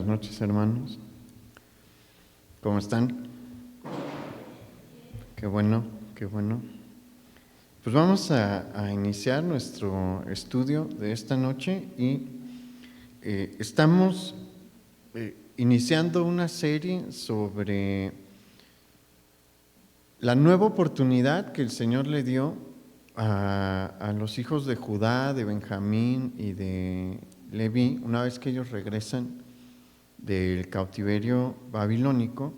Buenas noches, hermanos. ¿Cómo están? Qué bueno, qué bueno. Pues vamos a iniciar nuestro estudio de esta noche y estamos iniciando una serie sobre la nueva oportunidad que el Señor le dio a los hijos de Judá, de Benjamín y de Leví, una vez que ellos regresan del cautiverio babilónico,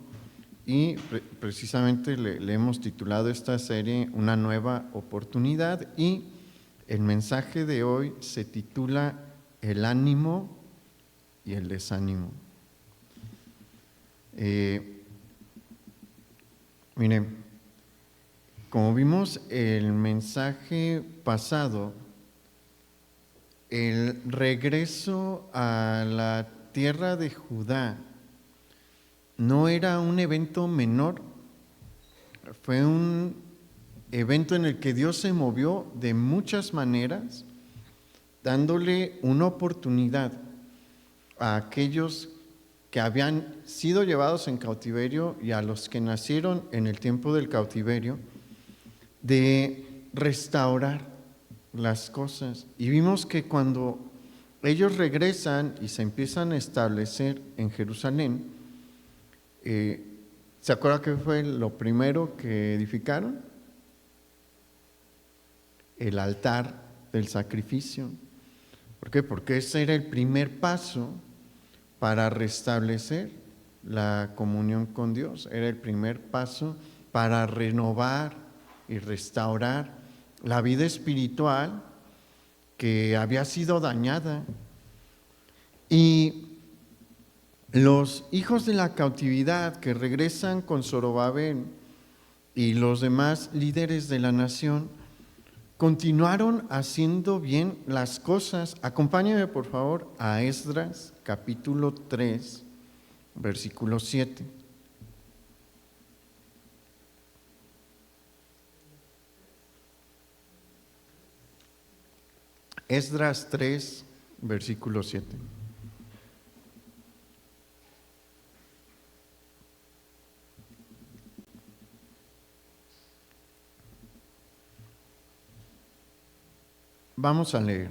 y precisamente le hemos titulado esta serie Una nueva oportunidad, y el mensaje de hoy se titula El ánimo y el desánimo. Miren, como vimos el mensaje pasado, el regreso a la tierra de Judá no era un evento menor, fue un evento en el que Dios se movió de muchas maneras, dándole una oportunidad a aquellos que habían sido llevados en cautiverio y a los que nacieron en el tiempo del cautiverio, de restaurar las cosas. Y vimos que cuando ellos regresan y se empiezan a establecer en Jerusalén, ¿se acuerdan qué fue lo primero que edificaron? El altar del sacrificio. ¿Por qué? Porque ese era el primer paso para restablecer la comunión con Dios. Era el primer paso para renovar y restaurar la vida espiritual que había sido dañada. Y los hijos de la cautividad que regresan con Zorobabel y los demás líderes de la nación continuaron haciendo bien las cosas. Acompáñame por favor a Esdras capítulo 3, versículo 7. Esdras 3, versículo 7. Vamos a leer.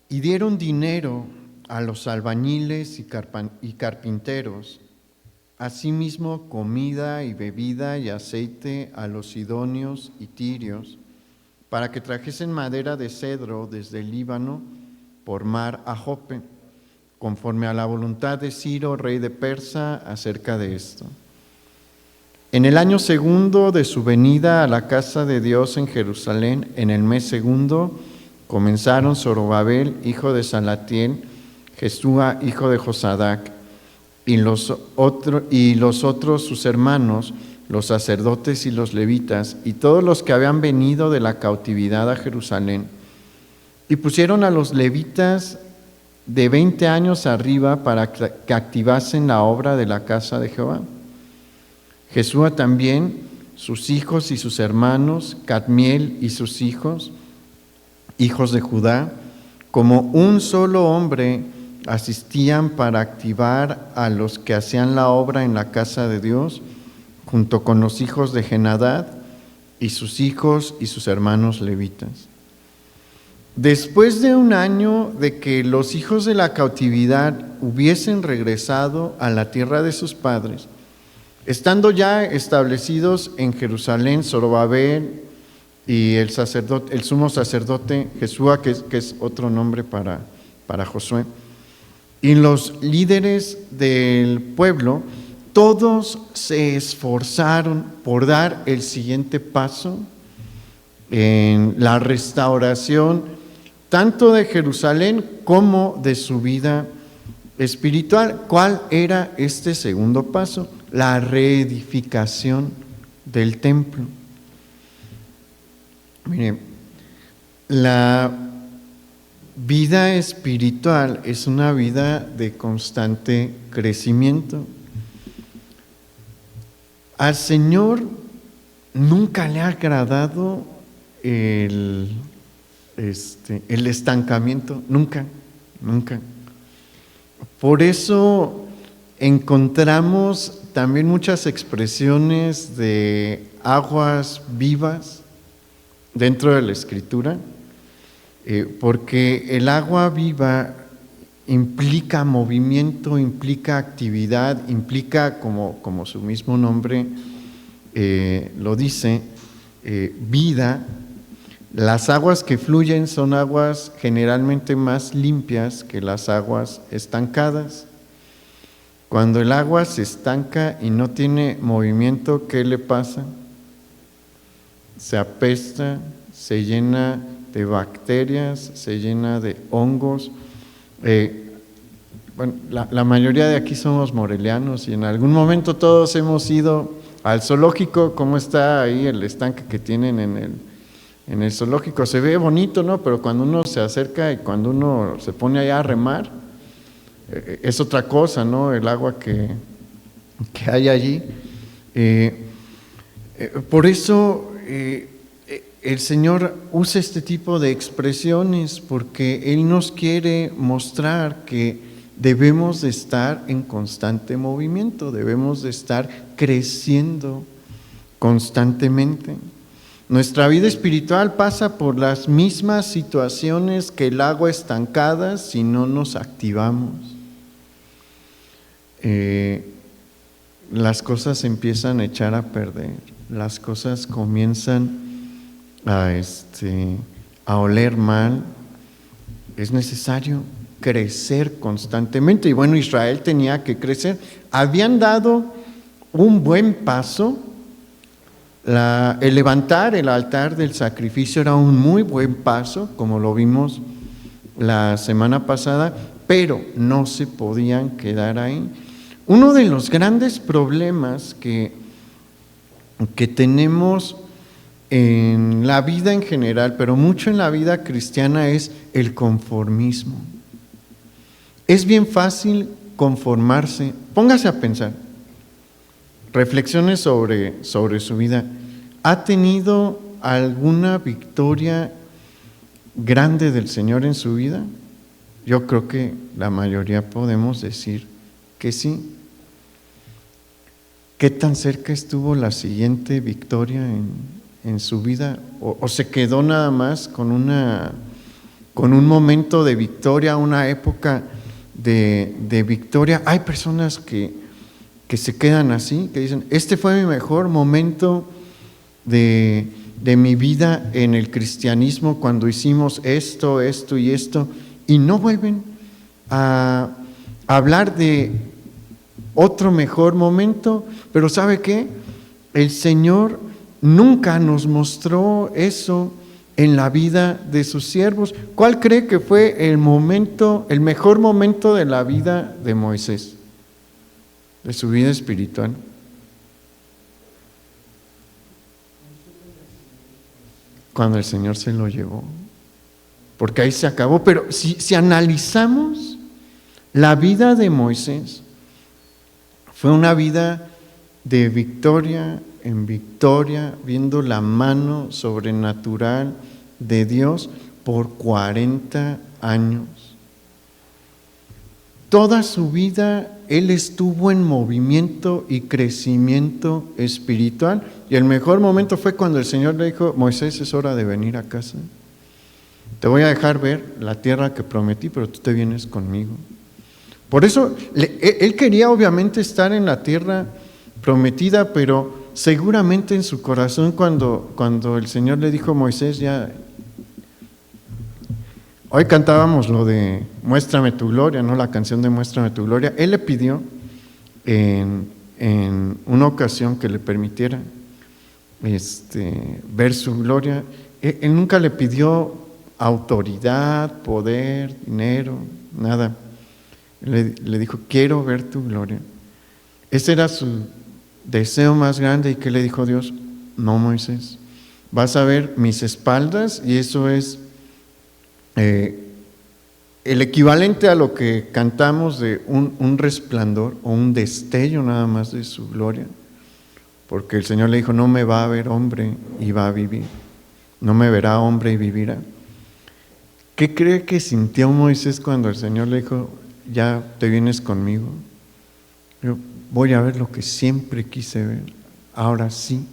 Y dieron dinero a los albañiles y carpinteros, asimismo comida y bebida y aceite a los sidonios y tirios, para que trajesen madera de cedro desde el Líbano por mar a Jope, conforme a la voluntad de Ciro, rey de Persa, acerca de esto. En el año segundo de su venida a la casa de Dios en Jerusalén, en el mes segundo, comenzaron Zorobabel, hijo de Salatiel, Jesúa, hijo de Josadac, y los otros sus hermanos, los sacerdotes y los levitas, y todos los que habían venido de la cautividad a Jerusalén, y pusieron a los levitas de 20 años arriba para que activasen la obra de la casa de Jehová. Jesúa también, sus hijos y sus hermanos, Cadmiel y sus hijos, hijos de Judá, como un solo hombre, asistían para activar a los que hacían la obra en la casa de Dios, junto con los hijos de Genadad y sus hijos y sus hermanos levitas. Después de un año de que los hijos de la cautividad hubiesen regresado a la tierra de sus padres, estando ya establecidos en Jerusalén, Zorobabel y el sumo sacerdote Jesúa, que es otro nombre para Josué, y los líderes del pueblo, todos se esforzaron por dar el siguiente paso en la restauración tanto de Jerusalén como de su vida espiritual. ¿Cuál era este segundo paso? La reedificación del templo. Miren, la vida espiritual es una vida de constante crecimiento. Al Señor nunca le ha agradado el estancamiento, nunca. Por eso encontramos también muchas expresiones de aguas vivas dentro de la Escritura, porque el agua viva implica movimiento, implica actividad, implica, como su mismo nombre lo dice, vida. Las aguas que fluyen son aguas generalmente más limpias que las aguas estancadas. Cuando el agua se estanca y no tiene movimiento, ¿qué le pasa? Se apesta, se llena de bacterias, se llena de hongos. Bueno, la mayoría de aquí somos morelianos y en algún momento todos hemos ido al zoológico. ¿Cómo está ahí el estanque que tienen en el zoológico? Se ve bonito, ¿no? Pero cuando uno se acerca y cuando uno se pone allá a remar, es otra cosa, ¿no? El agua que hay allí. Por eso el Señor usa este tipo de expresiones, porque Él nos quiere mostrar que debemos de estar en constante movimiento, debemos de estar creciendo constantemente. Nuestra vida espiritual pasa por las mismas situaciones que el agua estancada si no nos activamos. Las cosas se empiezan a echar a perder, las cosas comienzan a oler mal. Es necesario crecer constantemente. Y bueno, Israel tenía que crecer. Habían dado un buen paso. El levantar el altar del sacrificio era un muy buen paso, como lo vimos la semana pasada, pero no se podían quedar ahí. Uno de los grandes problemas que tenemos en la vida en general, pero mucho en la vida cristiana, es el conformismo. Es bien fácil conformarse. Póngase a pensar, reflexione sobre su vida. ¿Ha tenido alguna victoria grande del Señor en su vida? Yo creo que la mayoría podemos decir que sí. ¿Qué tan cerca estuvo la siguiente victoria en su vida? ¿O se quedó nada más con un momento de victoria, una época de victoria? Hay personas que se quedan así, que dicen, este fue mi mejor momento de mi vida en el cristianismo, cuando hicimos esto, esto y esto, y no vuelven a hablar de otro mejor momento. Pero ¿sabe qué? El Señor nunca nos mostró eso en la vida de sus siervos. ¿Cuál cree que fue el mejor momento de la vida de Moisés, de su vida espiritual? Cuando el Señor se lo llevó, porque ahí se acabó. Pero si analizamos la vida de Moisés, fue una vida de victoria en victoria, viendo la mano sobrenatural de Dios por 40 años. Toda su vida él estuvo en movimiento y crecimiento espiritual, y el mejor momento fue cuando el Señor le dijo, Moisés, es hora de venir a casa. Te voy a dejar ver la tierra que prometí, pero tú te vienes conmigo. Por eso él quería obviamente estar en la tierra prometida, pero seguramente en su corazón cuando el Señor le dijo, Moisés, ya... Hoy cantábamos lo de Muéstrame tu gloria, ¿no? La canción de Muéstrame tu gloria. Él le pidió en una ocasión que le permitiera ver su gloria. Él nunca le pidió autoridad, poder, dinero, nada. Le dijo, quiero ver tu gloria. Ese era su deseo más grande. ¿Y qué le dijo Dios? No, Moisés, vas a ver mis espaldas, y eso es el equivalente a lo que cantamos de un resplandor o un destello nada más de su gloria, porque el Señor le dijo, no me va a ver hombre y va a vivir, no me verá hombre y vivirá. ¿Qué cree que sintió Moisés cuando el Señor le dijo, ¿ya te vienes conmigo? Yo voy a ver lo que siempre quise ver. Ahora sí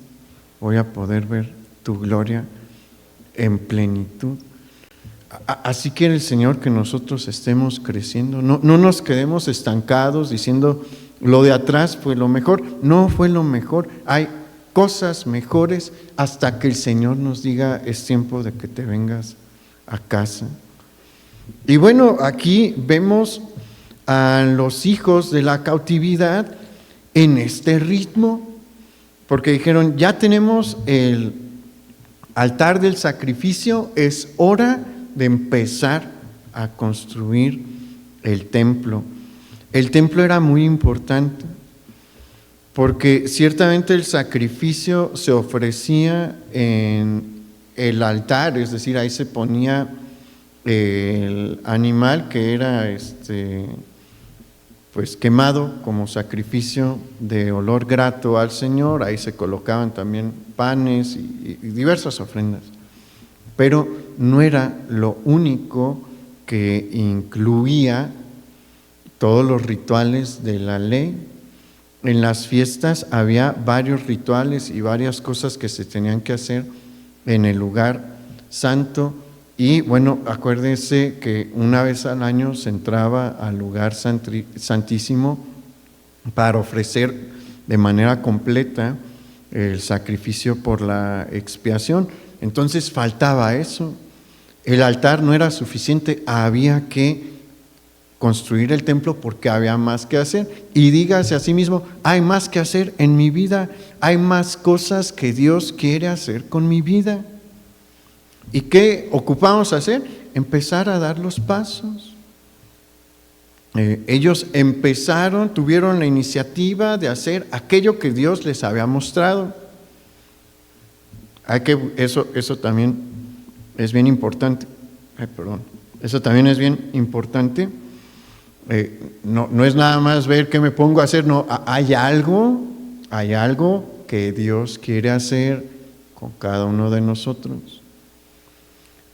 voy a poder ver tu gloria en plenitud. Así quiere el Señor que nosotros estemos creciendo. No nos quedemos estancados diciendo lo de atrás fue lo mejor. No fue lo mejor. Hay cosas mejores hasta que el Señor nos diga es tiempo de que te vengas a casa. Y bueno, aquí vemos a los hijos de la cautividad en este ritmo, porque dijeron, ya tenemos el altar del sacrificio, es hora de empezar a construir el templo. El templo era muy importante, porque ciertamente el sacrificio se ofrecía en el altar, es decir, ahí se ponía el animal que era pues quemado como sacrificio de olor grato al Señor. Ahí se colocaban también panes y diversas ofrendas. Pero no era lo único que incluía todos los rituales de la ley. En las fiestas había varios rituales y varias cosas que se tenían que hacer en el lugar santo. Y bueno, acuérdense que una vez al año se entraba al lugar santísimo para ofrecer de manera completa el sacrificio por la expiación. Entonces faltaba eso. El altar no era suficiente, había que construir el templo porque había más que hacer. Y dígase a sí mismo, hay más que hacer en mi vida, hay más cosas que Dios quiere hacer con mi vida. ¿Y qué ocupamos hacer? Empezar a dar los pasos. Ellos tuvieron la iniciativa de hacer aquello que Dios les había mostrado. Eso también es bien importante. Eso también es bien importante. No es nada más ver qué me pongo a hacer, no, hay algo que Dios quiere hacer con cada uno de nosotros.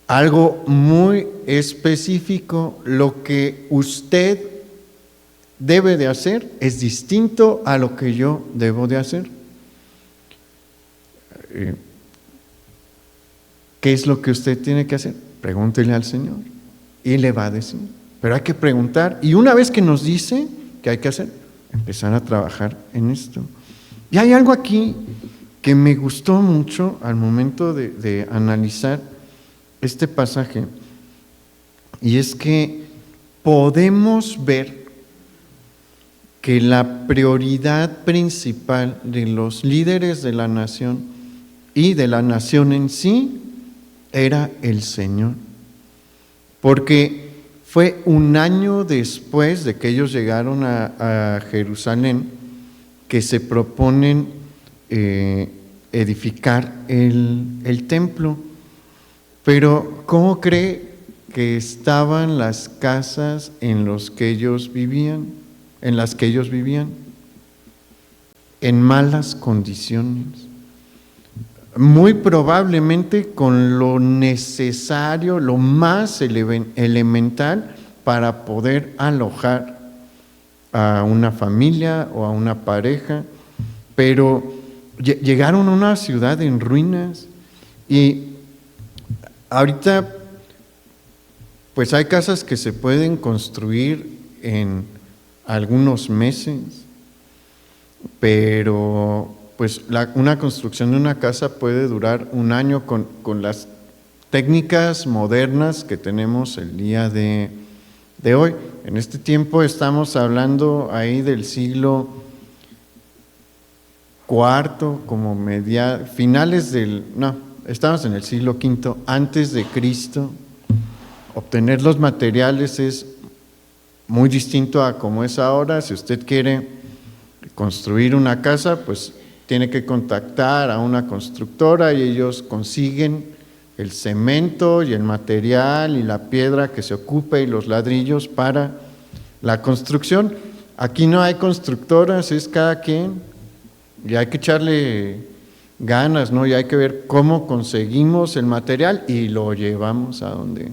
Algo muy específico, lo que usted debe de hacer es distinto a lo que yo debo de hacer. ¿Qué es lo que usted tiene que hacer? Pregúntele al Señor y le va a decir. Pero hay que preguntar, y una vez que nos dice qué hay que hacer, empezar a trabajar en esto. Y hay algo aquí que me gustó mucho al momento de analizar este pasaje, y es que podemos ver que la prioridad principal de los líderes de la nación y de la nación en sí era el Señor, porque fue un año después de que ellos llegaron a Jerusalén que se proponen edificar el templo. Pero ¿cómo cree que estaban las casas en las que ellos vivían? En malas condiciones. Muy probablemente con lo necesario, lo más elemental para poder alojar a una familia o a una pareja, pero llegaron a una ciudad en ruinas y ahorita, pues hay casas que se pueden construir en algunos meses, pero pues una construcción de una casa puede durar un año con las técnicas modernas que tenemos el día de hoy. En este tiempo estamos hablando ahí del siglo IV, estamos en el siglo V antes de Cristo. Obtener los materiales es muy distinto a como es ahora. Si usted quiere construir una casa, pues tiene que contactar a una constructora y ellos consiguen el cemento y el material y la piedra que se ocupe y los ladrillos para la construcción. Aquí no hay constructoras, es cada quien, y hay que echarle ganas, ¿no? Y hay que ver cómo conseguimos el material y lo llevamos a donde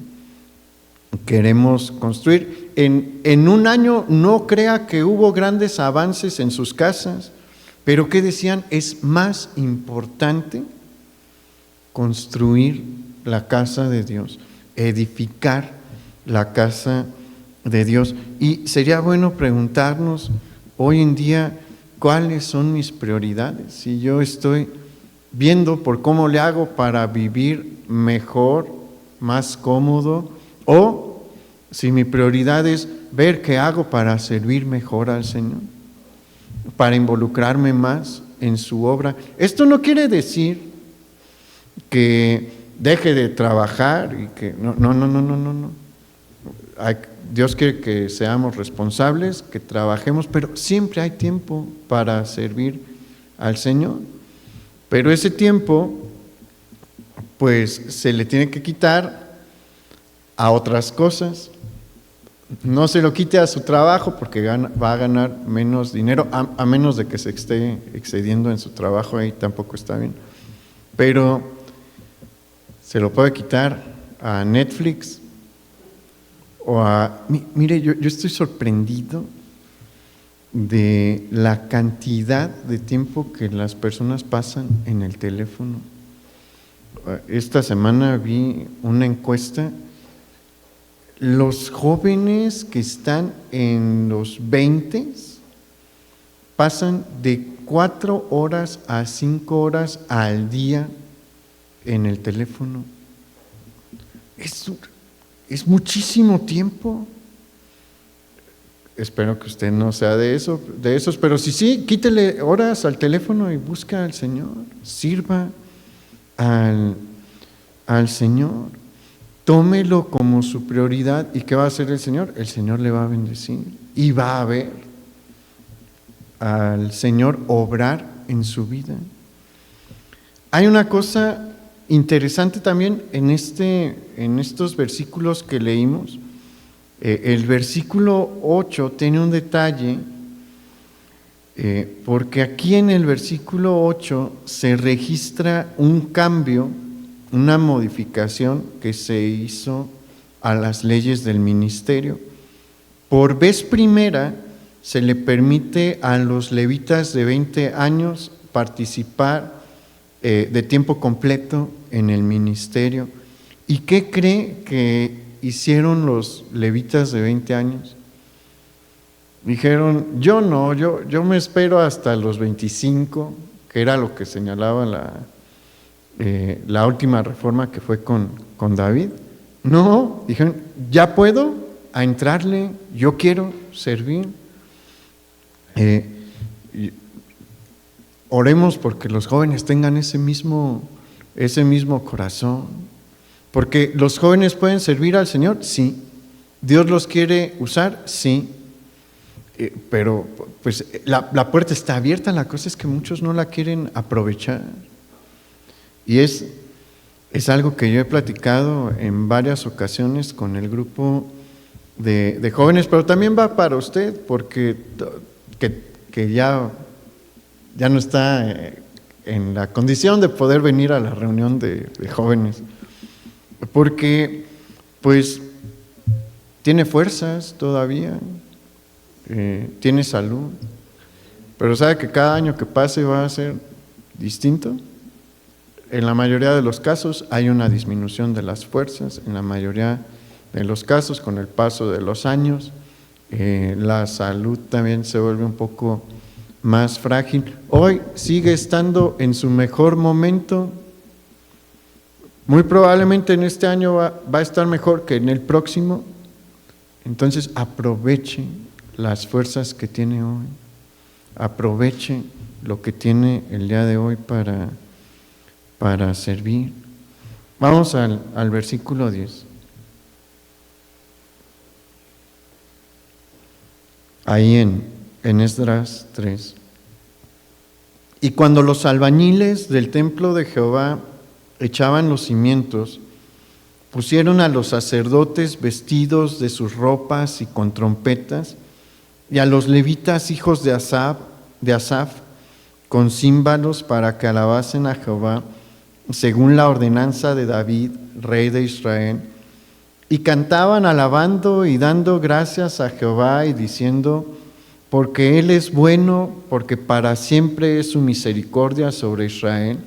queremos construir. En un año no crea que hubo grandes avances en sus casas, pero ¿qué decían? Es más importante construir la casa de Dios, edificar la casa de Dios. Y sería bueno preguntarnos hoy en día cuáles son mis prioridades. Si yo estoy viendo por cómo le hago para vivir mejor, más cómodo, o si mi prioridad es ver qué hago para servir mejor al Señor, para involucrarme más en su obra. Esto no quiere decir que deje de trabajar y que no. Dios quiere que seamos responsables, que trabajemos, pero siempre hay tiempo para servir al Señor. Pero ese tiempo, pues, se le tiene que quitar a otras cosas. No se lo quite a su trabajo porque va a ganar menos dinero, a menos de que se esté excediendo en su trabajo, ahí tampoco está bien. Pero se lo puede quitar a Netflix o a... Mire, yo estoy sorprendido de la cantidad de tiempo que las personas pasan en el teléfono. Esta semana vi una encuesta. Los jóvenes que están en los 20 pasan de 4 horas a 5 horas al día en el teléfono. Es muchísimo tiempo. Espero que usted no sea de esos, pero si sí, quítele horas al teléfono y busca al Señor, sirva al Señor, tómelo como su prioridad. ¿Y qué va a hacer el Señor? El Señor le va a bendecir y va a ver al Señor obrar en su vida. Hay una cosa interesante también en estos versículos que leímos. El versículo 8 tiene un detalle, porque aquí en el versículo 8 se registra un cambio, una modificación que se hizo a las leyes del ministerio. Por vez primera se le permite a los levitas de 20 años participar de tiempo completo en el ministerio. ¿Y qué cree que hicieron los levitas de 20 años? Dijeron, yo me espero hasta los 25, que era lo que señalaba la última reforma que fue con David. No, dijeron, ya puedo a entrarle, yo quiero servir. Oremos porque los jóvenes tengan ese mismo corazón, porque los jóvenes pueden servir al Señor, sí. Dios los quiere usar, sí. Pero pues la puerta está abierta. La cosa es que muchos no la quieren aprovechar. Y es algo que yo he platicado en varias ocasiones con el grupo de jóvenes, pero también va para usted, porque que ya no está en la condición de poder venir a la reunión de jóvenes, porque pues tiene fuerzas todavía, tiene salud, pero sabe que cada año que pase va a ser distinto. En la mayoría de los casos hay una disminución de las fuerzas, en la mayoría de los casos con el paso de los años la salud también se vuelve un poco más frágil. Hoy sigue estando en su mejor momento, muy probablemente en este año va a estar mejor que en el próximo. Entonces aproveche las fuerzas que tiene hoy, aproveche lo que tiene el día de hoy para servir. Vamos al versículo 10. Ahí en Esdras 3. Y cuando los albañiles del templo de Jehová echaban los cimientos, pusieron a los sacerdotes vestidos de sus ropas y con trompetas, y a los levitas hijos de Asaf con címbalos para que alabasen a Jehová, según la ordenanza de David, rey de Israel, Y cantaban alabando y dando gracias a Jehová y diciendo, porque Él es bueno, porque para siempre es su misericordia sobre Israel.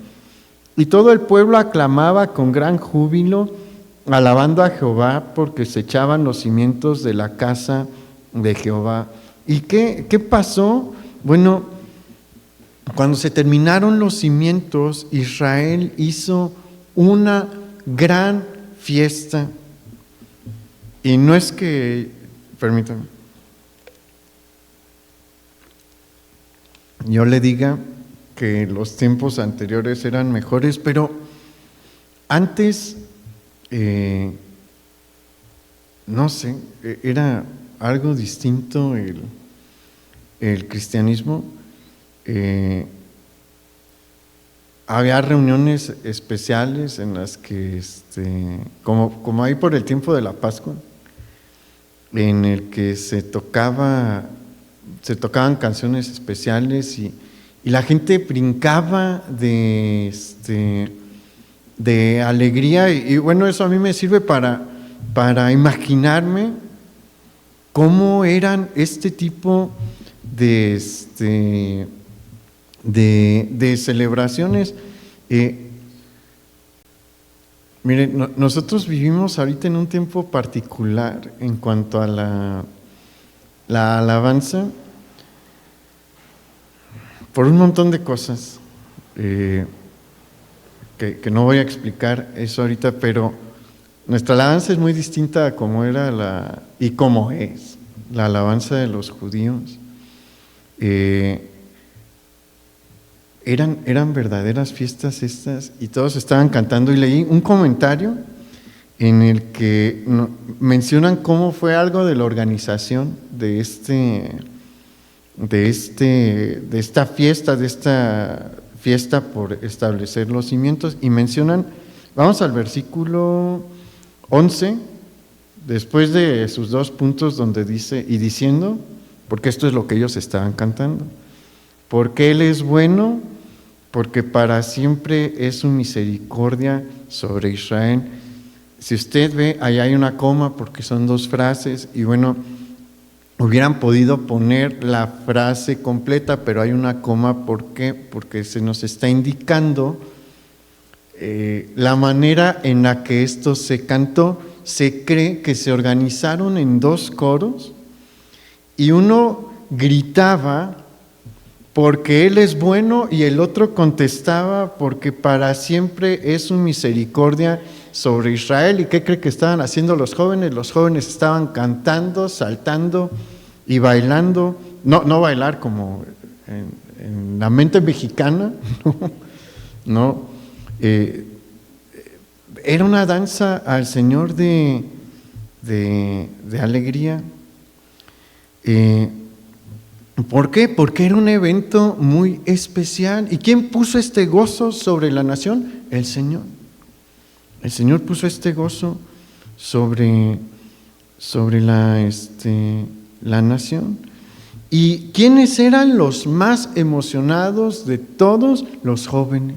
Y todo el pueblo aclamaba con gran júbilo, alabando a Jehová, porque se echaban los cimientos de la casa de Jehová. ¿Y qué pasó? Bueno, cuando se terminaron los cimientos, Israel hizo una gran fiesta. Y no es que, permítame, yo le diga que los tiempos anteriores eran mejores, pero antes, no sé, era algo distinto el cristianismo. Había reuniones especiales en las que, como ahí por el tiempo de la Pascua, en el que se tocaban canciones especiales y la gente brincaba de alegría y bueno, eso a mí me sirve para imaginarme cómo eran este tipo de celebraciones. Miren, nosotros vivimos ahorita en un tiempo particular en cuanto a la alabanza, por un montón de cosas que no voy a explicar eso ahorita, pero nuestra alabanza es muy distinta a cómo era y cómo es la alabanza de los judíos. Eran verdaderas fiestas estas y todos estaban cantando, y leí un comentario en el que mencionan cómo fue algo de la organización de esta fiesta por establecer los cimientos, y mencionan, vamos al versículo 11, después de sus 2 puntos donde dice, y diciendo, porque esto es lo que ellos estaban cantando, porque Él es bueno, porque para siempre es su misericordia sobre Israel. Si usted ve, ahí hay una coma porque son 2 frases, y bueno, hubieran podido poner la frase completa, pero hay una coma. ¿Por qué? Porque se nos está indicando la manera en la que esto se cantó. Se cree que se organizaron en 2 coros y uno gritaba porque Él es bueno y el otro contestaba porque para siempre es su misericordia sobre Israel. ¿Y qué cree que estaban haciendo los jóvenes? Los jóvenes estaban cantando, saltando y bailando. No bailar como en la mente mexicana, no. Era una danza al Señor de alegría. ¿Por qué? Porque era un evento muy especial. ¿Y quién puso este gozo sobre la nación? El Señor. El Señor puso este gozo sobre la nación. ¿Y quiénes eran los más emocionados de todos? Los jóvenes.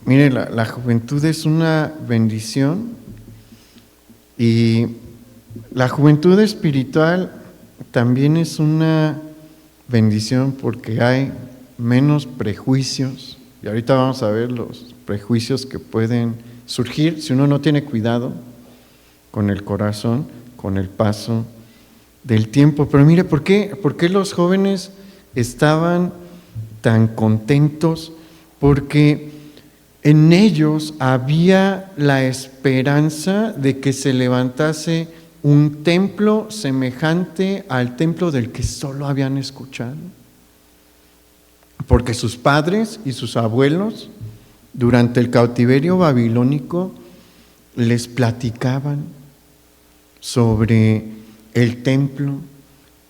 Mire, la juventud es una bendición, y la juventud espiritual también es una bendición porque hay menos prejuicios, y ahorita vamos a ver los prejuicios que pueden surgir si uno no tiene cuidado con el corazón, con el paso del tiempo. Pero mire, ¿por qué los jóvenes estaban tan contentos? Porque en ellos había la esperanza de que se levantase un templo semejante al templo del que solo habían escuchado. Porque sus padres y sus abuelos durante el cautiverio babilónico les platicaban sobre el templo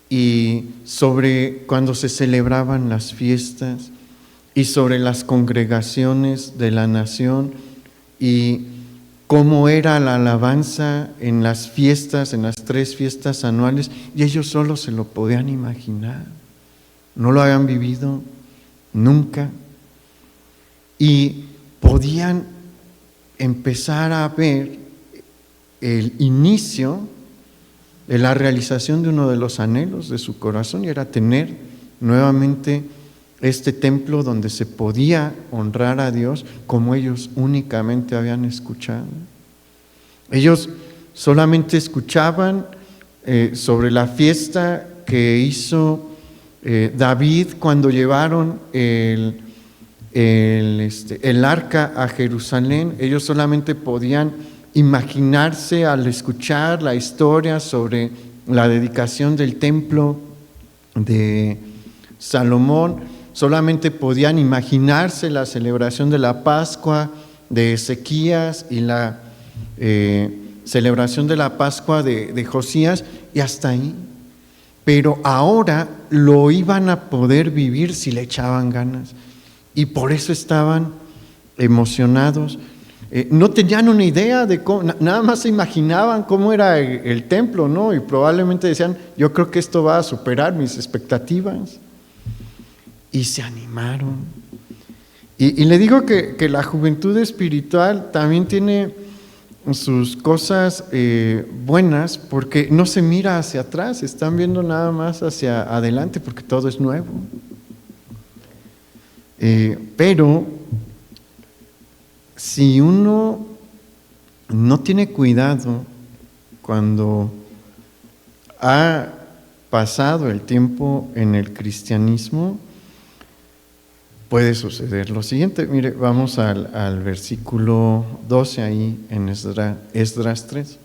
y sobre cuando se celebraban las fiestas y sobre las congregaciones de la nación y cómo era la alabanza en las fiestas, en las 3 fiestas anuales, y ellos solo se lo podían imaginar, no lo habían vivido nunca, y podían empezar a ver el inicio de la realización de uno de los anhelos de su corazón, y era tener nuevamente este templo donde se podía honrar a Dios como ellos únicamente habían escuchado. Ellos solamente escuchaban sobre la fiesta que hizo David cuando llevaron el arca a Jerusalén. Ellos solamente podían imaginarse al escuchar la historia sobre la dedicación del templo de Salomón, solamente podían imaginarse la celebración de la Pascua de Ezequías y la celebración de la Pascua de Josías, y hasta ahí. Pero ahora lo iban a poder vivir si le echaban ganas, y por eso estaban emocionados. No tenían una idea de cómo, nada más se imaginaban cómo era el templo, ¿no? Y probablemente decían, yo creo que esto va a superar mis expectativas. Y se animaron. Y le digo que la juventud espiritual también tiene sus cosas buenas, porque no se mira hacia atrás, están viendo nada más hacia adelante, porque todo es nuevo. Pero si uno no tiene cuidado cuando ha pasado el tiempo en el cristianismo, puede suceder lo siguiente. Mire, vamos al versículo 12 ahí en Esdras 3.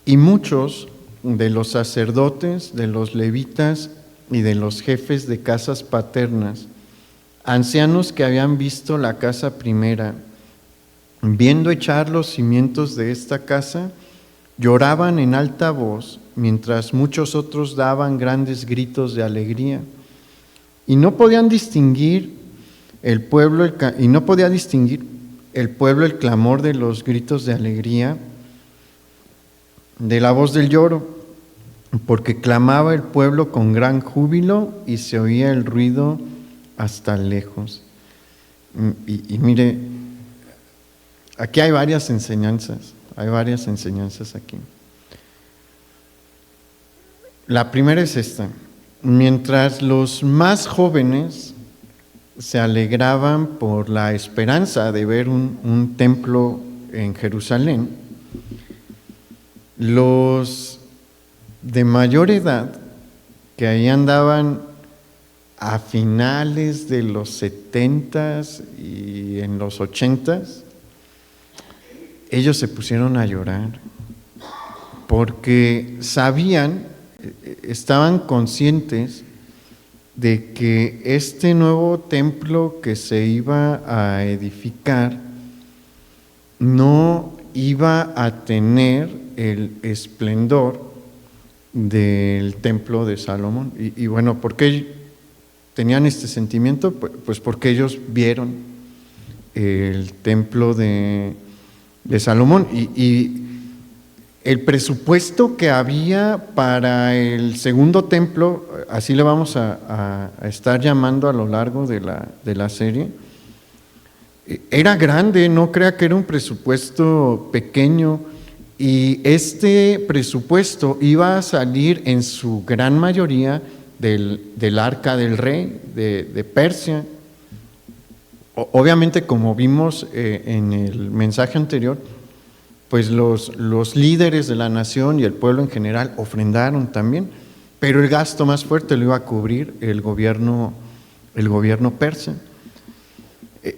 Y muchos de los sacerdotes, de los levitas y de los jefes de casas paternas, ancianos que habían visto la casa primera, viendo echar los cimientos de esta casa, lloraban en alta voz, mientras muchos otros daban grandes gritos de alegría. Y no podían distinguir el pueblo el clamor de los gritos de alegría de la voz del lloro, porque clamaba el pueblo con gran júbilo y se oía el ruido hasta lejos. Y mire, aquí hay varias enseñanzas aquí. La primera es esta: mientras los más jóvenes se alegraban por la esperanza de ver un templo en Jerusalén, los de mayor edad, que ahí andaban a finales de los 70s y en los 80s, ellos se pusieron a llorar porque estaban conscientes de que este nuevo templo que se iba a edificar no iba a tener el esplendor del templo de Salomón. Y bueno, ¿por qué tenían este sentimiento? Pues porque ellos vieron el templo de Salomón y el presupuesto que había para el segundo templo, así le vamos a estar llamando a lo largo de la serie, era grande. No crea que era un presupuesto pequeño, y este presupuesto iba a salir en su gran mayoría del arca del rey de Persia. Obviamente, como vimos en el mensaje anterior, pues los líderes de la nación y el pueblo en general ofrendaron también, pero el gasto más fuerte lo iba a cubrir el gobierno persa.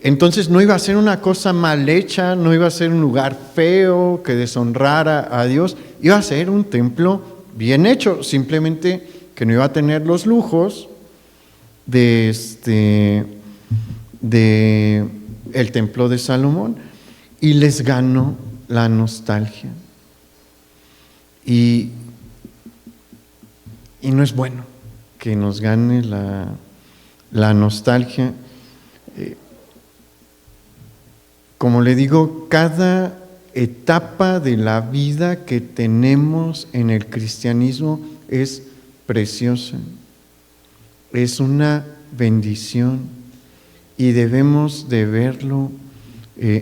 Entonces no iba a ser una cosa mal hecha, no iba a ser un lugar feo que deshonrara a Dios, iba a ser un templo bien hecho, simplemente que no iba a tener los lujos de el templo de Salomón, y les ganó la nostalgia. Y no es bueno que nos gane la nostalgia. Como le digo, cada etapa de la vida que tenemos en el cristianismo es preciosa, es una bendición y debemos de verlo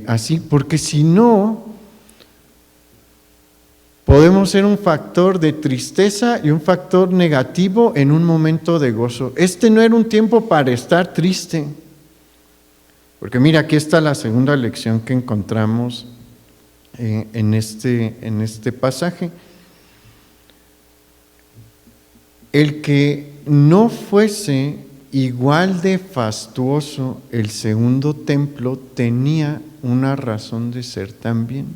así, porque si no, podemos ser un factor de tristeza y un factor negativo en un momento de gozo. Este no era un tiempo para estar triste, porque mira, aquí está la segunda lección que encontramos en este pasaje. El que no fuese igual de fastuoso el segundo templo tenía una razón de ser también.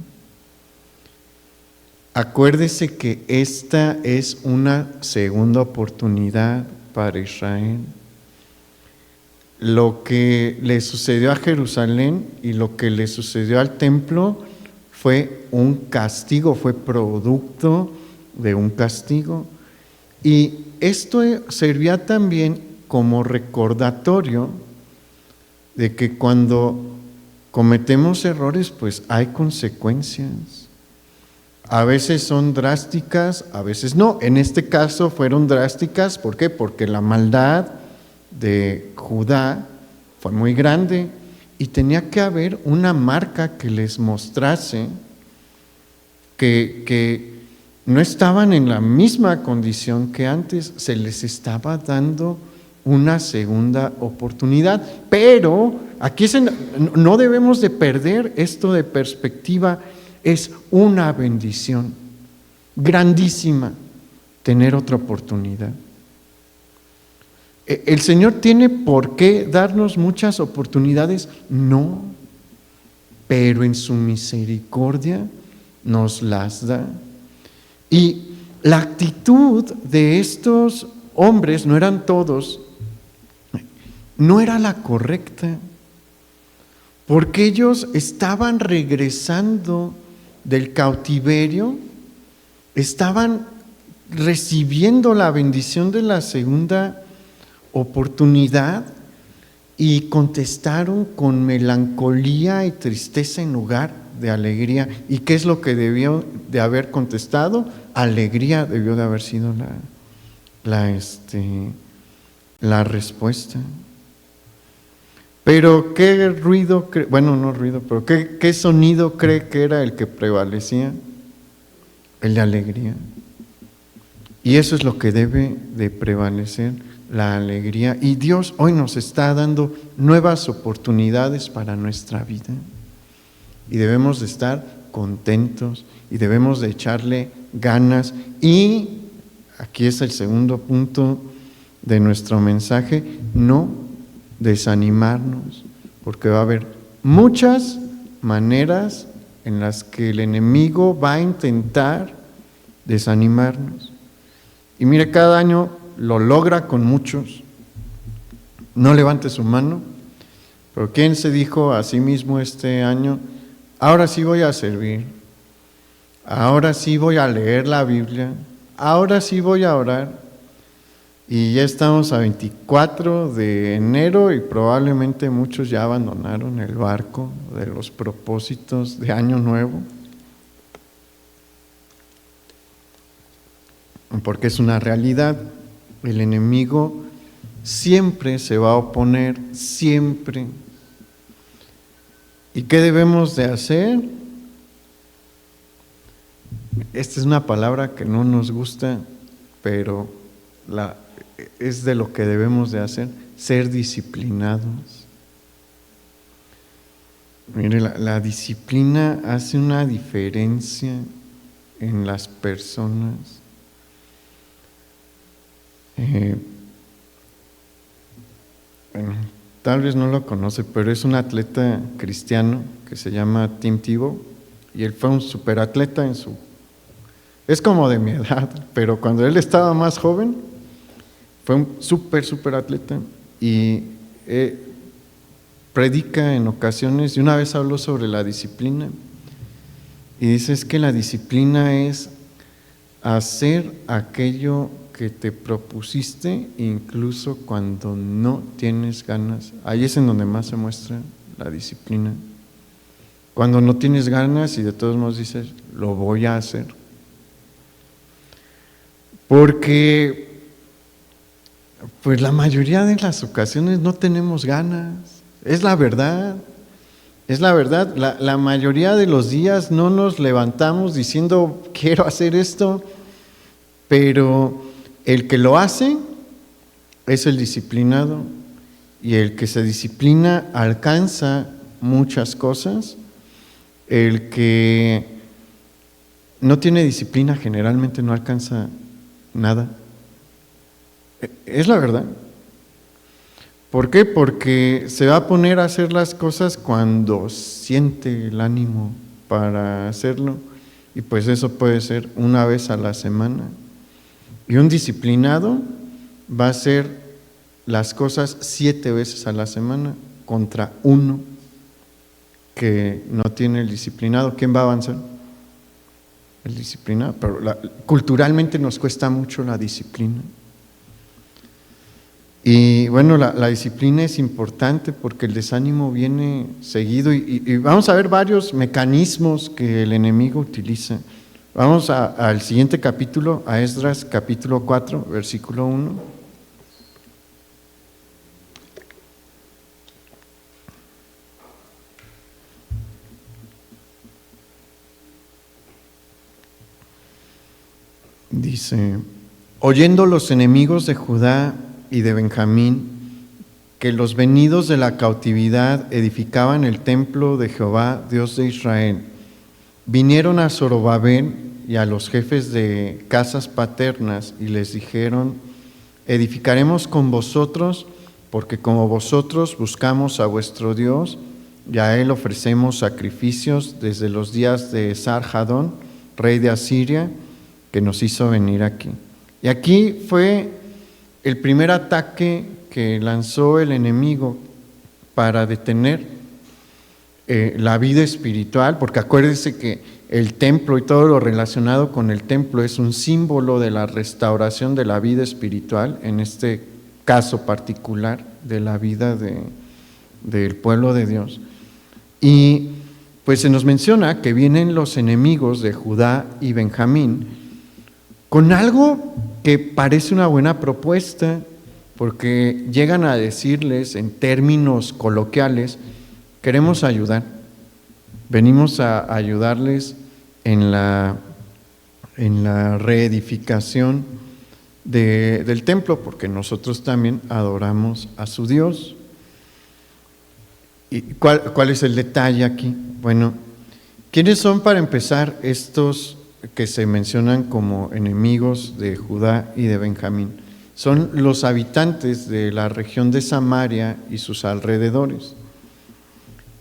Acuérdese que esta es una segunda oportunidad para Israel. Lo que le sucedió a Jerusalén y lo que le sucedió al templo fue un castigo, fue producto de un castigo. Y esto servía también como recordatorio de que cuando cometemos errores, pues hay consecuencias. A veces son drásticas, a veces no. En este caso fueron drásticas, ¿por qué? Porque la maldad de Judá fue muy grande y tenía que haber una marca que les mostrase que no estaban en la misma condición que antes, se les estaba dando una segunda oportunidad. Pero aquí no debemos de perder esto de perspectiva. Es una bendición grandísima tener otra oportunidad. ¿El Señor tiene por qué darnos muchas oportunidades? No, pero en su misericordia nos las da. Y la actitud de estos hombres, no eran todos, no era la correcta, porque ellos estaban regresando del cautiverio, estaban recibiendo la bendición de la segunda oportunidad y contestaron con melancolía y tristeza en lugar de alegría. ¿Y qué es lo que debió de haber contestado? Alegría debió de haber sido la respuesta. Pero ¿qué ruido, pero qué sonido cree que era el que prevalecía? El de alegría. Y eso es lo que debe de prevalecer, la alegría. Y Dios hoy nos está dando nuevas oportunidades para nuestra vida. Y debemos de estar contentos y debemos de echarle ganas. Y aquí es el segundo punto de nuestro mensaje: no desanimarnos, porque va a haber muchas maneras en las que el enemigo va a intentar desanimarnos. Y mire, cada año lo logra con muchos. No levante su mano, pero ¿quién se dijo a sí mismo este año: ahora sí voy a servir, ahora sí voy a leer la Biblia, ahora sí voy a orar? Y ya estamos a 24 de enero y probablemente muchos ya abandonaron el barco de los propósitos de Año Nuevo, porque es una realidad. El enemigo siempre se va a oponer, siempre. ¿Y qué debemos de hacer? Esta es una palabra que no nos gusta, pero es de lo que debemos de hacer: ser disciplinados. Mire, la disciplina hace una diferencia en las personas. Bueno, tal vez no lo conoce, pero es un atleta cristiano que se llama Tim Tebow, y él fue un superatleta es como de mi edad, pero cuando él estaba más joven, fue un súper atleta y predica en ocasiones, y una vez habló sobre la disciplina y dice: es que la disciplina es hacer aquello que te propusiste incluso cuando no tienes ganas. Ahí es en donde más se muestra la disciplina. Cuando no tienes ganas y de todos modos dices: lo voy a hacer. Porque pues la mayoría de las ocasiones no tenemos ganas, es la verdad. Es la verdad, la mayoría de los días no nos levantamos diciendo quiero hacer esto, pero el que lo hace es el disciplinado, y el que se disciplina alcanza muchas cosas. El que no tiene disciplina generalmente no alcanza nada. Es la verdad. ¿Por qué? Porque se va a poner a hacer las cosas cuando siente el ánimo para hacerlo, y pues eso puede ser una vez a la semana. Y un disciplinado va a hacer las cosas 7 veces a la semana contra uno que no tiene el disciplinado. ¿Quién va a avanzar? El disciplinado. Pero culturalmente nos cuesta mucho la disciplina. Y bueno, la disciplina es importante porque el desánimo viene seguido, y vamos a ver varios mecanismos que el enemigo utiliza. Vamos al siguiente capítulo, a Esdras capítulo 4, versículo 1. Dice: oyendo los enemigos de Judá y de Benjamín que los venidos de la cautividad edificaban el templo de Jehová, Dios de Israel, vinieron a Zorobabel y a los jefes de casas paternas y les dijeron: edificaremos con vosotros, porque como vosotros buscamos a vuestro Dios, y a él ofrecemos sacrificios desde los días de Esar-Hadón, rey de Asiria, que nos hizo venir aquí. Y aquí fue el primer ataque que lanzó el enemigo para detener la vida espiritual, porque acuérdense que el templo y todo lo relacionado con el templo es un símbolo de la restauración de la vida espiritual, en este caso particular de la vida del pueblo de Dios. Y pues se nos menciona que vienen los enemigos de Judá y Benjamín con algo que parece una buena propuesta, porque llegan a decirles en términos coloquiales: queremos ayudar, venimos a ayudarles en la reedificación del templo, porque nosotros también adoramos a su Dios. ¿Y cuál es el detalle aquí? Bueno, ¿quiénes son para empezar estos que se mencionan como enemigos de Judá y de Benjamín? Son los habitantes de la región de Samaria y sus alrededores.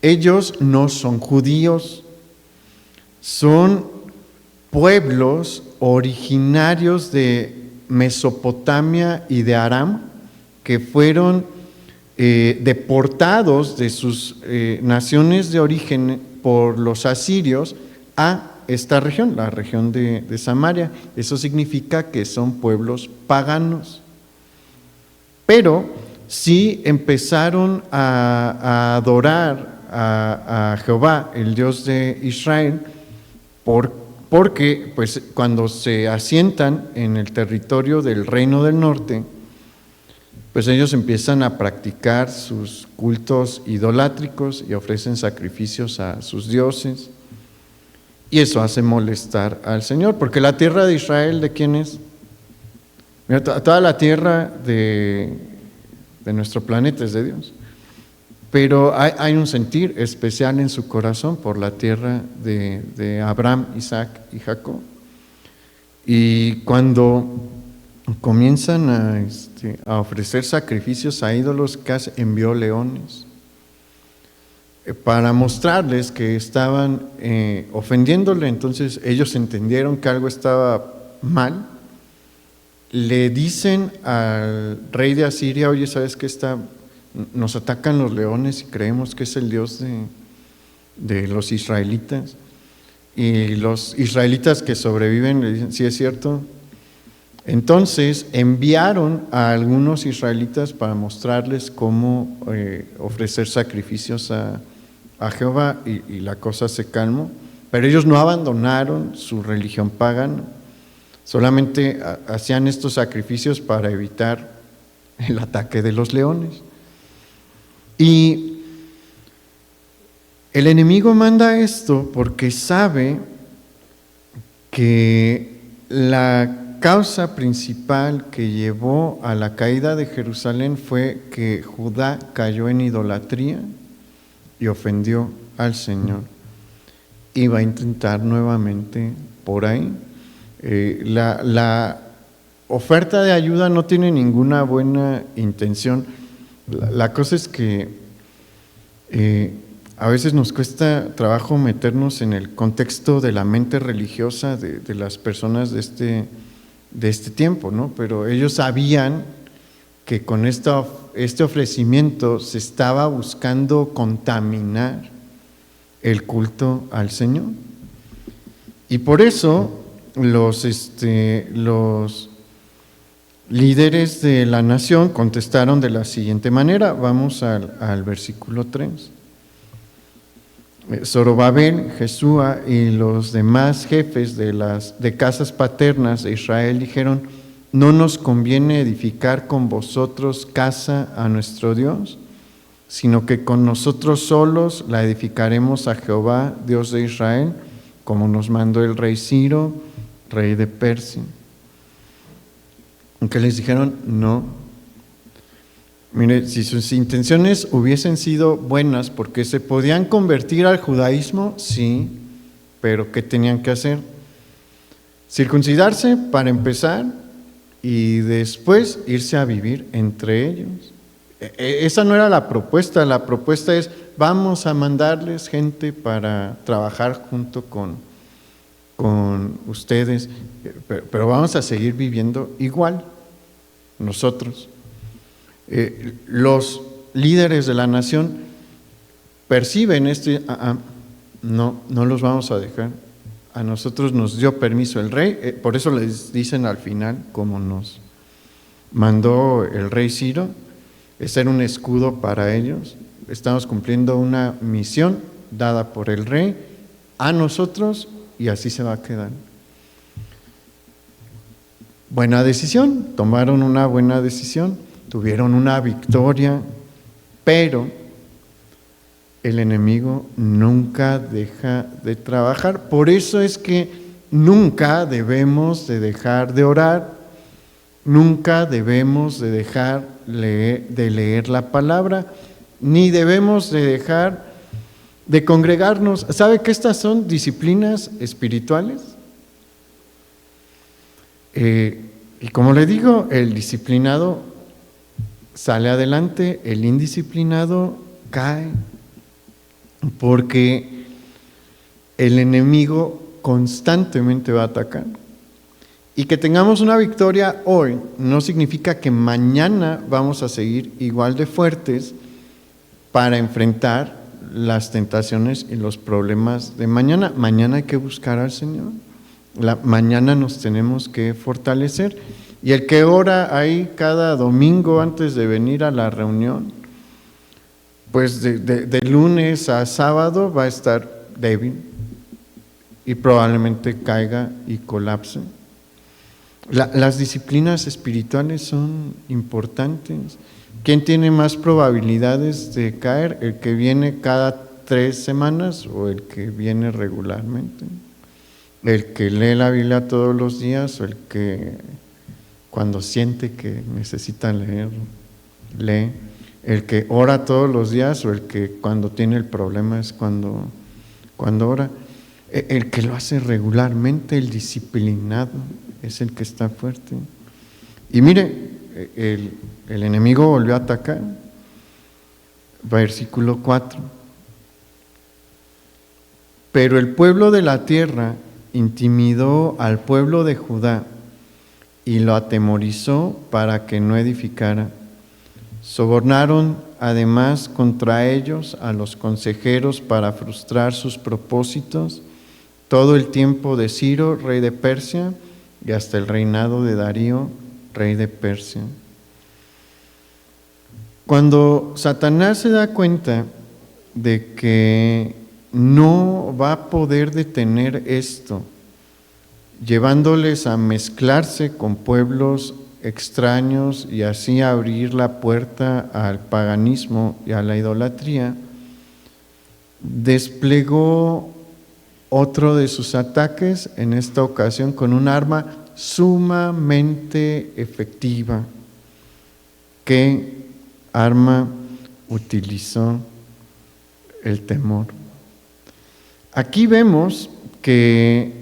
Ellos no son judíos, son pueblos originarios de Mesopotamia y de Aram, que fueron deportados de sus naciones de origen por los asirios a esta región, la región de Samaria. Eso significa que son pueblos paganos. Pero sí empezaron a adorar a Jehová, el Dios de Israel, porque pues, cuando se asientan en el territorio del Reino del Norte, pues ellos empiezan a practicar sus cultos idolátricos y ofrecen sacrificios a sus dioses. Y eso hace molestar al Señor, porque la tierra de Israel, ¿de quién es? Mira, toda la tierra de nuestro planeta es de Dios. Pero hay un sentir especial en su corazón por la tierra de Abraham, Isaac y Jacob. Y cuando comienzan a ofrecer sacrificios a ídolos, casi envió leones para mostrarles que estaban ofendiéndole. Entonces ellos entendieron que algo estaba mal. Le dicen al rey de Asiria: oye, ¿sabes qué? Nos atacan los leones y creemos que es el Dios de los israelitas. Y los israelitas que sobreviven le dicen: sí, es cierto. Entonces enviaron a algunos israelitas para mostrarles cómo ofrecer sacrificios a Jehová, y la cosa se calmó. Pero ellos no abandonaron su religión pagana, Solamente hacían estos sacrificios para evitar el ataque de los leones. Y el enemigo manda esto porque sabe que la causa principal que llevó a la caída de Jerusalén fue que Judá cayó en idolatría y ofendió al Señor. Y va a intentar nuevamente por ahí. La oferta de ayuda no tiene ninguna buena intención. La cosa es que a veces nos cuesta trabajo meternos en el contexto de la mente religiosa de las personas de este tiempo, ¿no? Pero ellos sabían que con este ofrecimiento se estaba buscando contaminar el culto al Señor. Y por eso los líderes de la nación contestaron de la siguiente manera. Vamos al versículo 3. Zorobabel, Jesúa y los demás jefes de casas paternas de Israel dijeron: ¿no nos conviene edificar con vosotros casa a nuestro Dios, sino que con nosotros solos la edificaremos a Jehová, Dios de Israel, como nos mandó el rey Ciro, rey de Persia? Aunque les dijeron no. Mire, si sus intenciones hubiesen sido buenas, porque se podían convertir al judaísmo, sí, pero ¿qué tenían que hacer? Circuncidarse para empezar y después irse a vivir entre ellos. Esa no era la propuesta es: vamos a mandarles gente para trabajar junto con ustedes, pero vamos a seguir viviendo igual nosotros. Los líderes de la nación perciben esto y no los vamos a dejar. A nosotros nos dio permiso el rey, por eso les dicen al final, como nos mandó el rey Ciro, ser un escudo para ellos. Estamos cumpliendo una misión dada por el rey a nosotros y así se va a quedar. Buena decisión, tomaron una buena decisión, tuvieron una victoria, pero el enemigo nunca deja de trabajar. Por eso es que nunca debemos de dejar de orar, nunca debemos de dejar de leer la palabra, ni debemos de dejar de congregarnos. ¿Sabe que estas son disciplinas espirituales? Y como le digo, el disciplinado sale adelante, el indisciplinado cae, porque el enemigo constantemente va a atacar. Y que tengamos una victoria hoy no significa que mañana vamos a seguir igual de fuertes para enfrentar las tentaciones y los problemas de mañana. Mañana hay que buscar al Señor. Mañana nos tenemos que fortalecer. Y el que ora ahí cada domingo antes de venir a la reunión, pues de lunes a sábado va a estar débil y probablemente caiga y colapse. Las disciplinas espirituales son importantes. ¿Quién tiene más probabilidades de caer? ¿El que viene cada 3 semanas o el que viene regularmente? ¿El que lee la Biblia todos los días o el que cuando siente que necesita leer, lee? ¿El que ora todos los días o el que cuando tiene el problema es cuando ora? El que lo hace regularmente, el disciplinado, es el que está fuerte. Y mire, el enemigo volvió a atacar. Versículo 4. Pero el pueblo de la tierra intimidó al pueblo de Judá y lo atemorizó para que no edificara. Sobornaron además contra ellos a los consejeros para frustrar sus propósitos todo el tiempo de Ciro, rey de Persia, y hasta el reinado de Darío, rey de Persia. Cuando Satanás se da cuenta de que no va a poder detener esto llevándoles a mezclarse con pueblos extraños y así abrir la puerta al paganismo y a la idolatría, desplegó otro de sus ataques, en esta ocasión con un arma sumamente efectiva. ¿Qué arma utilizó? El temor. Aquí vemos que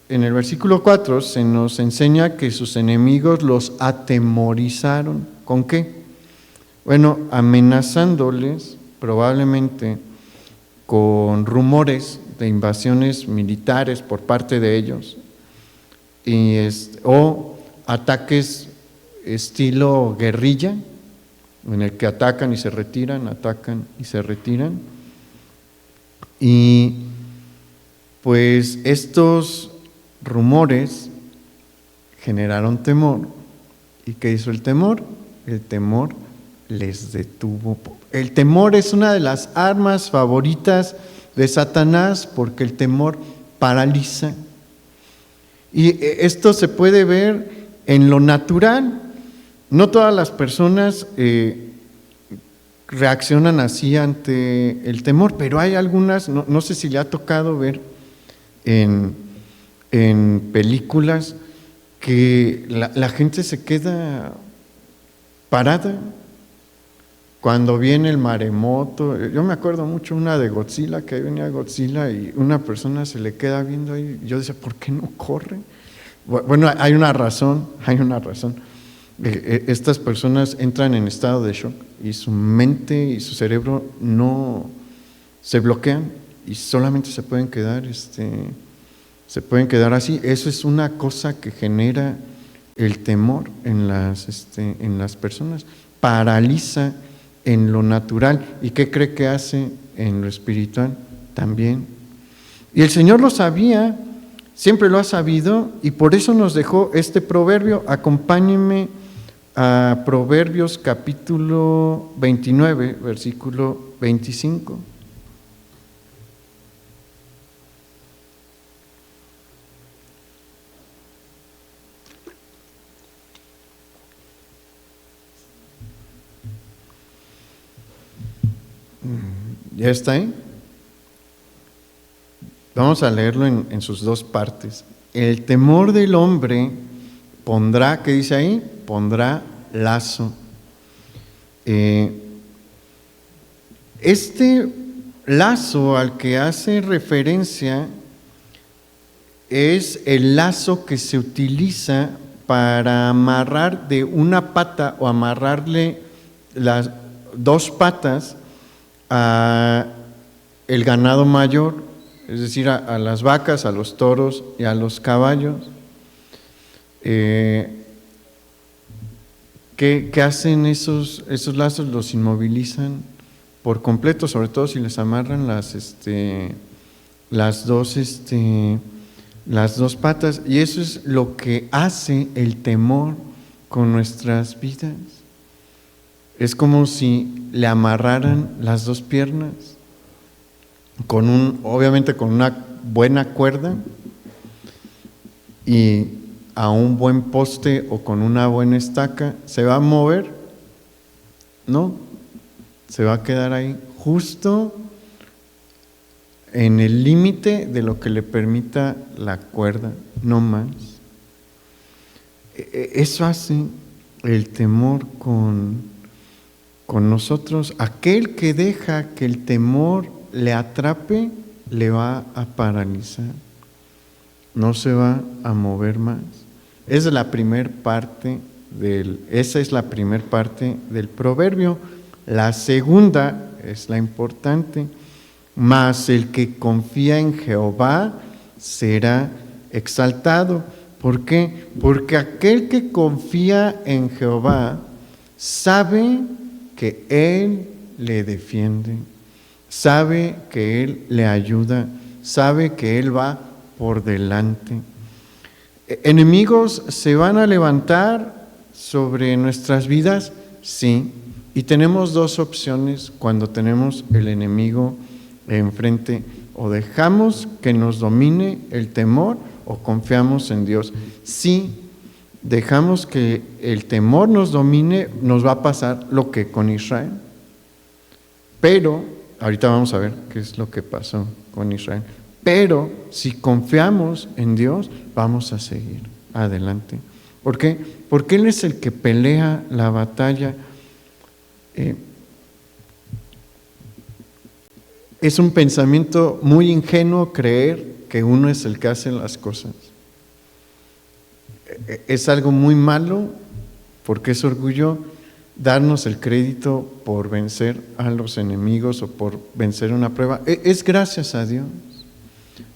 en el versículo 4 se nos enseña que sus enemigos los atemorizaron. ¿Con qué? Bueno, amenazándoles probablemente con rumores de invasiones militares por parte de ellos o ataques estilo guerrilla, en el que atacan y se retiran, atacan y se retiran. Y pues estos rumores generaron temor. ¿Y qué hizo el temor? El temor les detuvo. El temor es una de las armas favoritas de Satanás porque el temor paraliza. Y esto se puede ver en lo natural. No todas las personas reaccionan así ante el temor, pero hay algunas, no sé si le ha tocado ver en películas que la gente se queda parada cuando viene el maremoto. Yo me acuerdo mucho una de Godzilla, que ahí venía Godzilla y una persona se le queda viendo ahí. Yo decía, ¿por qué no corre? Bueno, hay una razón. Estas personas entran en estado de shock y su mente y su cerebro no se bloquean y solamente se pueden quedar así. Eso es una cosa que genera el temor en las personas, paraliza en lo natural. ¿Y qué cree que hace en lo espiritual? También. Y el Señor lo sabía, siempre lo ha sabido, y por eso nos dejó este proverbio. Acompáñenme a Proverbios capítulo 29, versículo 25. ¿Ya está ahí? Vamos a leerlo en sus dos partes. El temor del hombre pondrá, ¿qué dice ahí? Pondrá lazo. Este lazo al que hace referencia es el lazo que se utiliza para amarrar de una pata o amarrarle las dos patas a el ganado mayor, es decir, a las vacas, a los toros y a los caballos. ¿Qué hacen esos lazos? Los inmovilizan por completo, sobre todo si les amarran las dos patas, y eso es lo que hace el temor con nuestras vidas. Es como si le amarraran las dos piernas obviamente con una buena cuerda y a un buen poste o con una buena estaca. ¿Se va a mover? No, se va a quedar ahí justo en el límite de lo que le permita la cuerda, no más. Eso hace el temor con nosotros. Aquel que deja que el temor le atrape, le va a paralizar, no se va a mover más. Esa es la primera parte del proverbio. La segunda es la importante. Mas el que confía en Jehová será exaltado. ¿Por qué? Porque aquel que confía en Jehová sabe que Él le defiende, sabe que Él le ayuda, sabe que Él va por delante. ¿Enemigos se van a levantar sobre nuestras vidas? Sí. Y tenemos dos opciones cuando tenemos el enemigo enfrente: o dejamos que nos domine el temor, o confiamos en Dios. Si dejamos que el temor nos domine, nos va a pasar lo que con Israel. Pero, ahorita vamos a ver qué es lo que pasó con Israel. Pero si confiamos en Dios, vamos a seguir adelante. ¿Por qué? Porque Él es el que pelea la batalla. Es un pensamiento muy ingenuo creer que uno es el que hace las cosas. Es algo muy malo, porque es orgullo darnos el crédito por vencer a los enemigos o por vencer una prueba. Es gracias a Dios.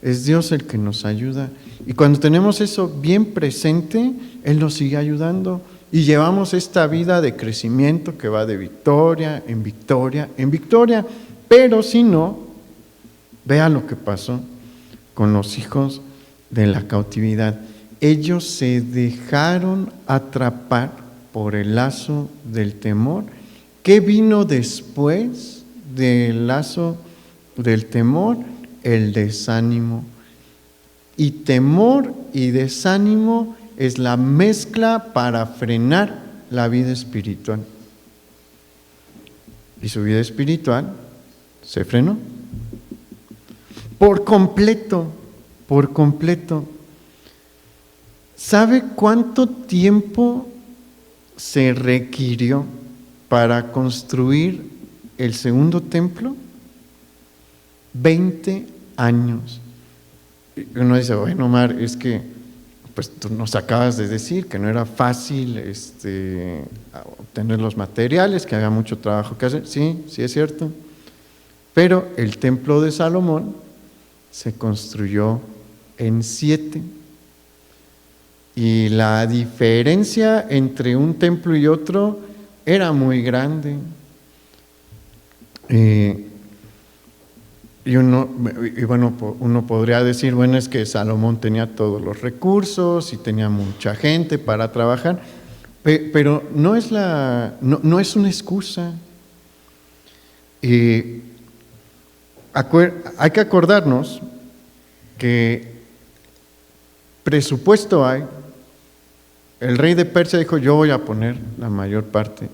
Es Dios el que nos ayuda. Y cuando tenemos eso bien presente, Él nos sigue ayudando. Y llevamos esta vida de crecimiento que va de victoria en victoria en victoria. Pero si no, vea lo que pasó con los hijos de la cautividad. Ellos se dejaron atrapar por el lazo del temor. ¿Qué vino después del lazo del temor? El desánimo. Y temor y desánimo es la mezcla para frenar la vida espiritual. Y su vida espiritual se frenó. Por completo, por completo. ¿Sabe cuánto tiempo se requirió para construir el segundo templo? 20 años. Y uno dice, bueno, Omar, es que pues tú nos acabas de decir que no era fácil obtener los materiales, que había mucho trabajo que hacer. Sí, sí es cierto. Pero el templo de Salomón se construyó en 7. Y la diferencia entre un templo y otro era muy grande. Uno podría decir, bueno, es que Salomón tenía todos los recursos y tenía mucha gente para trabajar, pero no es una excusa. Hay que acordarnos que presupuesto hay. El rey de Persia dijo, yo voy a poner la mayor parte,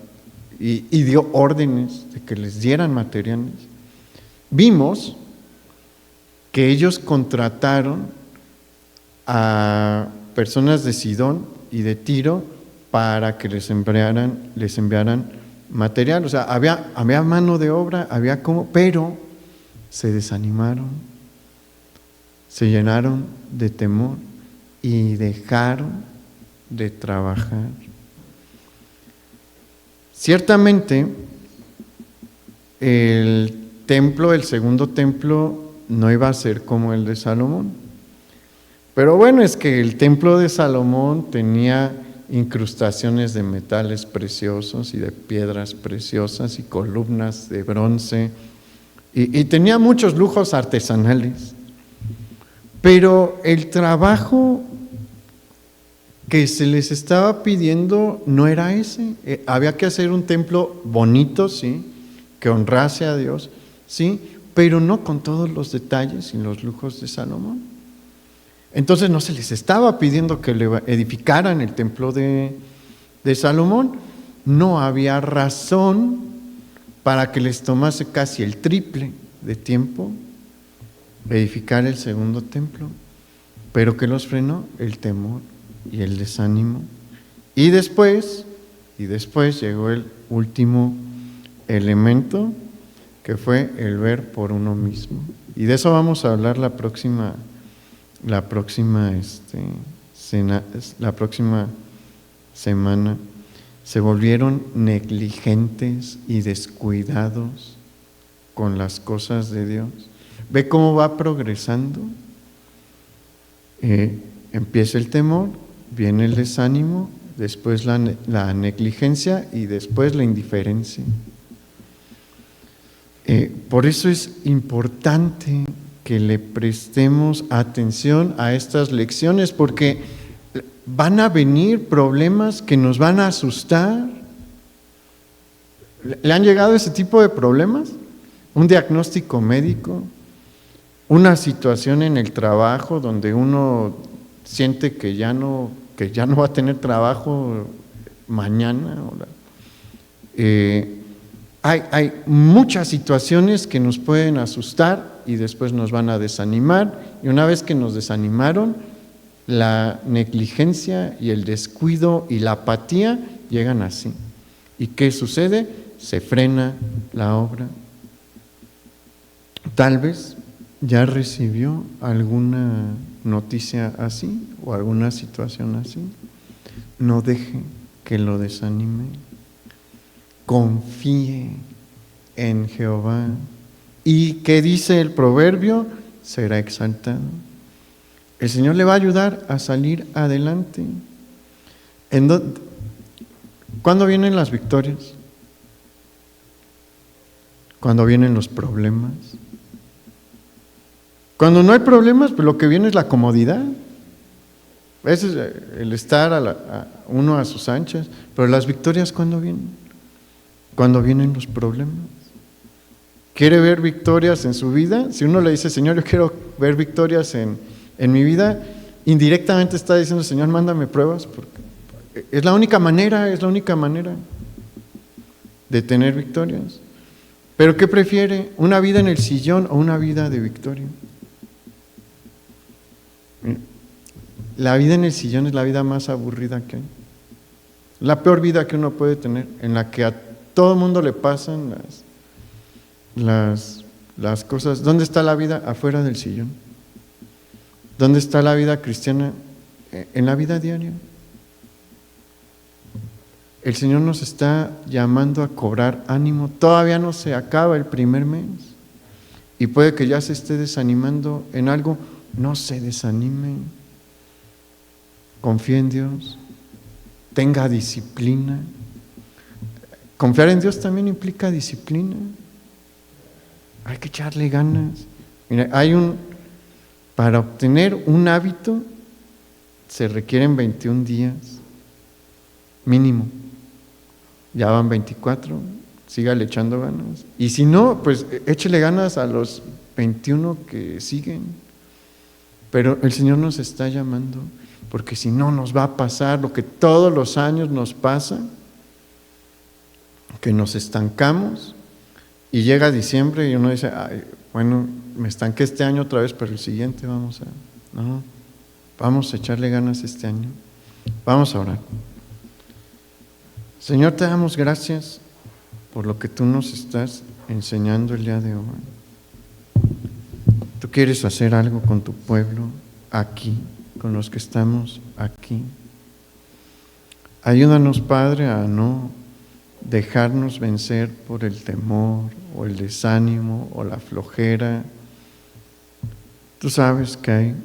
y dio órdenes de que les dieran materiales. Vimos que ellos contrataron a personas de Sidón y de Tiro para que les enviaran material. O sea, había mano de obra, había cómo, pero se desanimaron, se llenaron de temor y dejaron de trabajar. Ciertamente, el segundo templo, no iba a ser como el de Salomón. Pero bueno, es que el templo de Salomón tenía incrustaciones de metales preciosos y de piedras preciosas y columnas de bronce, y tenía muchos lujos artesanales. Pero el trabajo que se les estaba pidiendo no era ese. Había que hacer un templo bonito, sí, que honrase a Dios, sí, pero no con todos los detalles y los lujos de Salomón. Entonces no se les estaba pidiendo que le edificaran el templo de Salomón. No había razón para que les tomase casi el triple de tiempo edificar el segundo templo. Pero ¿qué los frenó? El temor y el desánimo. Y después llegó el último elemento, que fue el ver por uno mismo. Y de eso vamos a hablar la próxima semana. Se volvieron negligentes y descuidados con las cosas de Dios. ¿Ve cómo va progresando? Empieza el temor, viene el desánimo, después la negligencia y después la indiferencia. Por eso es importante que le prestemos atención a estas lecciones, porque van a venir problemas que nos van a asustar. ¿Le han llegado ese tipo de problemas? Un diagnóstico médico, una situación en el trabajo donde uno siente que ya no va a tener trabajo mañana. Hay muchas situaciones que nos pueden asustar y después nos van a desanimar, y una vez que nos desanimaron, la negligencia y el descuido y la apatía llegan así. ¿Y qué sucede? Se frena la obra. Tal vez ya recibió alguna noticia así o alguna situación así. No deje que lo desanime. Confíe en Jehová. ¿Y qué dice el proverbio? Será exaltado. El Señor le va a ayudar a salir adelante. ¿Cuándo vienen las victorias? Cuando vienen los problemas. Cuando no hay problemas, pues lo que viene es la comodidad. Ese es el estar uno a sus anchas. Pero las victorias, ¿cuándo vienen? Cuando vienen los problemas. ¿Quiere ver victorias en su vida? Si uno le dice, Señor, yo quiero ver victorias en mi vida, indirectamente está diciendo, Señor, mándame pruebas, porque es la única manera de tener victorias. ¿Pero qué prefiere? ¿Una vida en el sillón o una vida de victoria? La vida en el sillón es la vida más aburrida que hay. La peor vida que uno puede tener, en la que a todo mundo le pasan las cosas. ¿Dónde está la vida? Afuera del sillón. ¿Dónde está la vida cristiana? En la vida diaria. El Señor nos está llamando a cobrar ánimo. Todavía no se acaba el primer mes. Y puede que ya se esté desanimando en algo. No se desanime. Confíe en Dios. Tenga disciplina. Confiar en Dios también implica disciplina. Hay que echarle ganas. Mira, para obtener un hábito se requieren 21 días mínimo. Ya van 24, sígale echando ganas. Y si no, pues échele ganas a los 21 que siguen. Pero el Señor nos está llamando, porque si no nos va a pasar lo que todos los años nos pasa, que nos estancamos y llega diciembre y uno dice, ay, bueno, me estanqué este año otra vez, pero el siguiente vamos a echarle ganas este año. Vamos a orar. Señor, te damos gracias por lo que tú nos estás enseñando el día de hoy. Tú quieres hacer algo con tu pueblo aquí, con los que estamos aquí. Ayúdanos, Padre, a no dejarnos vencer por el temor o el desánimo o la flojera. Tú sabes que hay